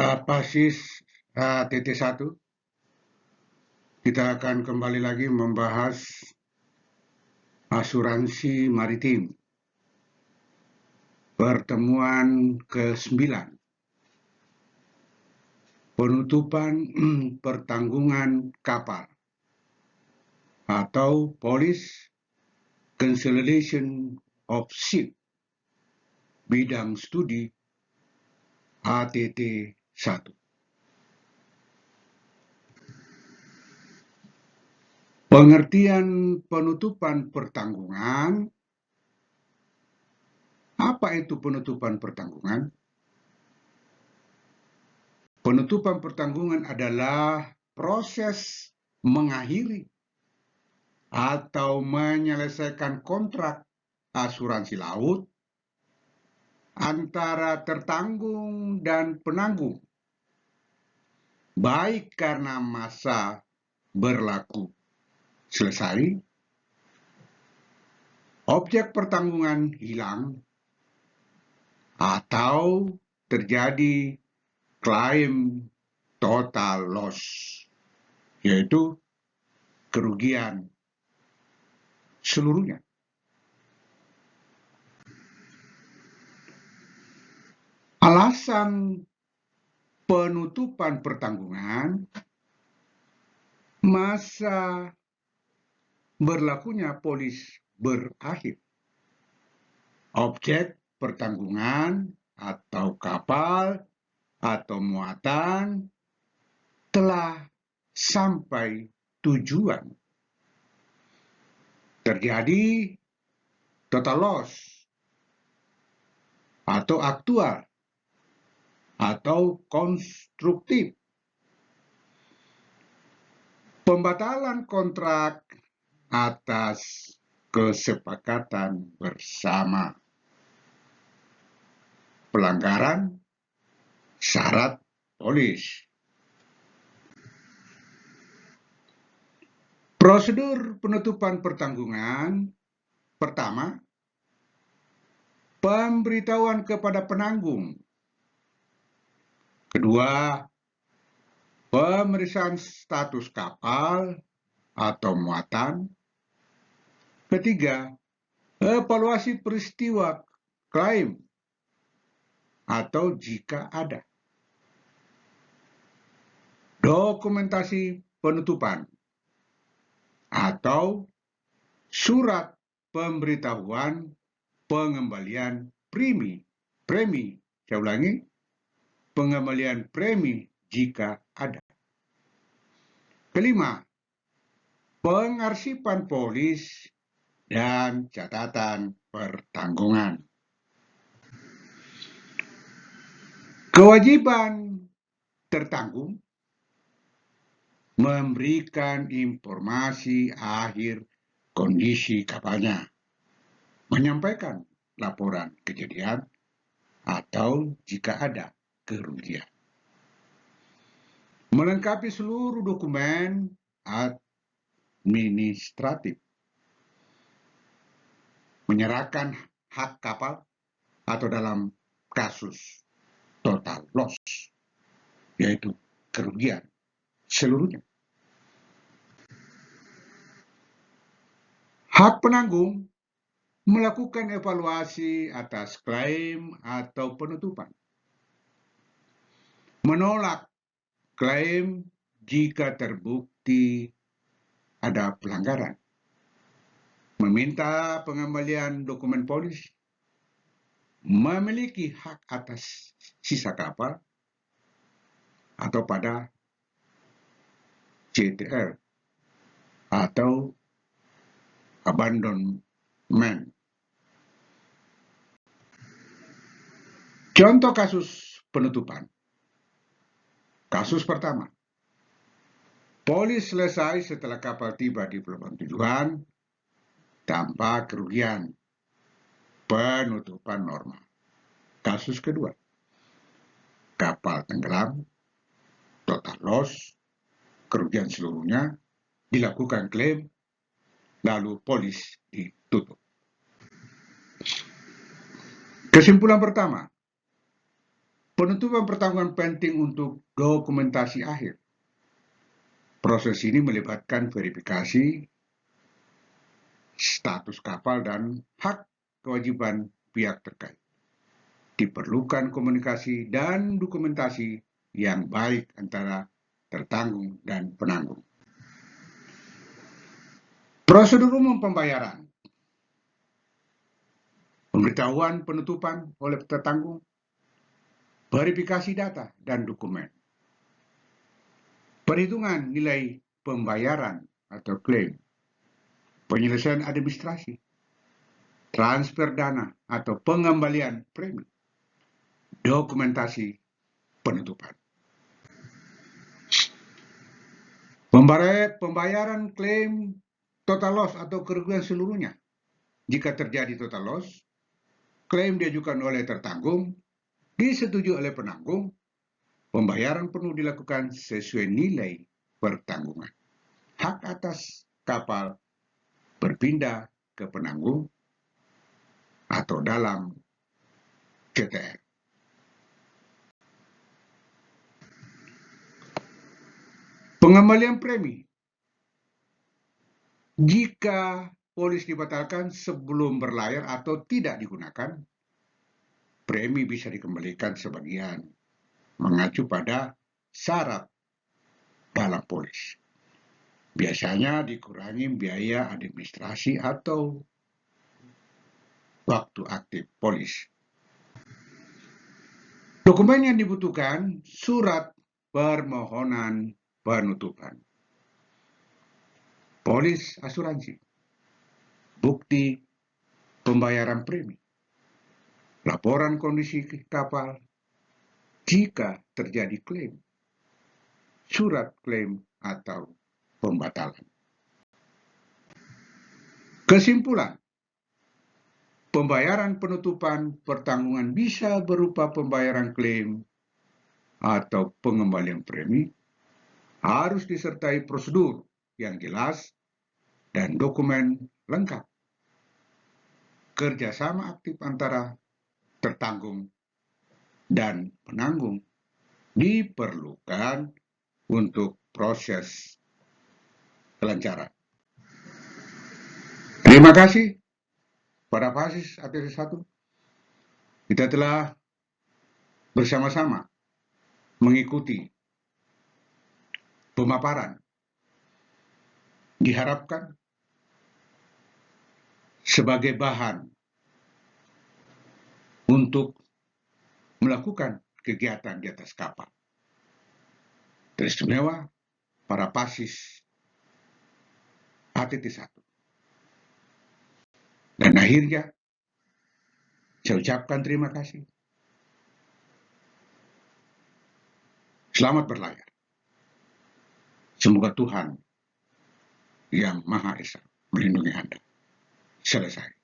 Pasis TT1, kita akan kembali lagi membahas asuransi maritim. Pertemuan ke-9. Penutupan pertanggungan kapal atau Police Consolidation of Ship, bidang studi ATT1. Pengertian penutupan pertanggungan. Apa itu penutupan pertanggungan? Penutupan pertanggungan adalah proses mengakhiri atau menyelesaikan kontrak asuransi laut antara tertanggung dan penanggung, baik karena masa berlaku selesai, objek pertanggungan hilang, atau terjadi klaim total loss, yaitu kerugian seluruhnya. Alasan penutupan pertanggungan, masa berlakunya polis berakhir. Objek pertanggungan atau kapal atau muatan telah sampai tujuan. Terjadi total loss atau aktual atau konstruktif. Pembatalan kontrak atas kesepakatan bersama. Pelanggaran syarat polis. Prosedur penutupan pertanggungan. Pertama, pemberitahuan kepada penanggung. Kedua, pemeriksaan status kapal atau muatan. Ketiga, evaluasi peristiwa klaim atau jika ada. Dokumentasi penutupan atau surat pemberitahuan pengembalian premi. Saya ulangi, pengembalian premi jika ada. Kelima, pengarsipan polis dan catatan pertanggungan. Kewajiban tertanggung memberikan informasi akhir kondisi kapalnya, menyampaikan laporan kejadian atau jika ada kerugian, melengkapi seluruh dokumen administratif, menyerahkan hak kapal atau dalam kasus total loss, yaitu kerugian seluruhnya. Hak penanggung melakukan evaluasi atas klaim atau penutupan, menolak klaim jika terbukti ada pelanggaran, meminta pengembalian dokumen polis, memiliki hak atas sisa kapal atau pada CTR atau abandonment. Contoh kasus penutupan. Kasus pertama, polis selesai setelah kapal tiba di pelabuhan tujuan tanpa kerugian, penutupan normal. Kasus kedua, kapal tenggelam, total loss, kerugian seluruhnya, dilakukan klaim, lalu polis ditutup. Kesimpulan pertama, Penutupan pertanggungan penting untuk dokumentasi akhir. Proses ini melibatkan verifikasi status kapal dan hak kewajiban pihak terkait. Diperlukan komunikasi dan dokumentasi yang baik antara tertanggung dan penanggung. Prosedur umum pembayaran. Pemberitahuan penutupan oleh tertanggung, verifikasi data dan dokumen, perhitungan nilai pembayaran atau klaim, penyelesaian administrasi, transfer dana atau pengembalian premi, dokumentasi penutupan. Pembayaran klaim total loss atau kerugian seluruhnya. Jika terjadi total loss, klaim diajukan oleh tertanggung, disetujui oleh penanggung, pembayaran perlu dilakukan sesuai nilai pertanggungan. Hak atas kapal berpindah ke penanggung atau dalam CTR. Pengembalian premi. Jika polis dibatalkan sebelum berlayar atau tidak digunakan, premi bisa dikembalikan sebagian, mengacu pada syarat dalam polis. Biasanya dikurangi biaya administrasi atau waktu aktif polis. Dokumen yang dibutuhkan, surat permohonan penutupan, polis asuransi, bukti pembayaran premi, laporan kondisi kapal jika terjadi klaim, surat klaim atau pembatalan. Kesimpulan, pembayaran penutupan pertanggungan bisa berupa pembayaran klaim atau pengembalian premi, harus disertai prosedur yang jelas dan dokumen lengkap. Kerjasama aktif antara tertanggung dan penanggung diperlukan untuk proses kelancaran. Terima kasih para fasis ATC 1. Kita telah bersama-sama mengikuti pemaparan. Diharapkan sebagai bahan untuk melakukan kegiatan di atas kapal. Teristimewa para pasis ATT 1. Dan akhirnya, saya ucapkan terima kasih. Selamat berlayar. Semoga Tuhan yang Maha Esa melindungi Anda. Selesai.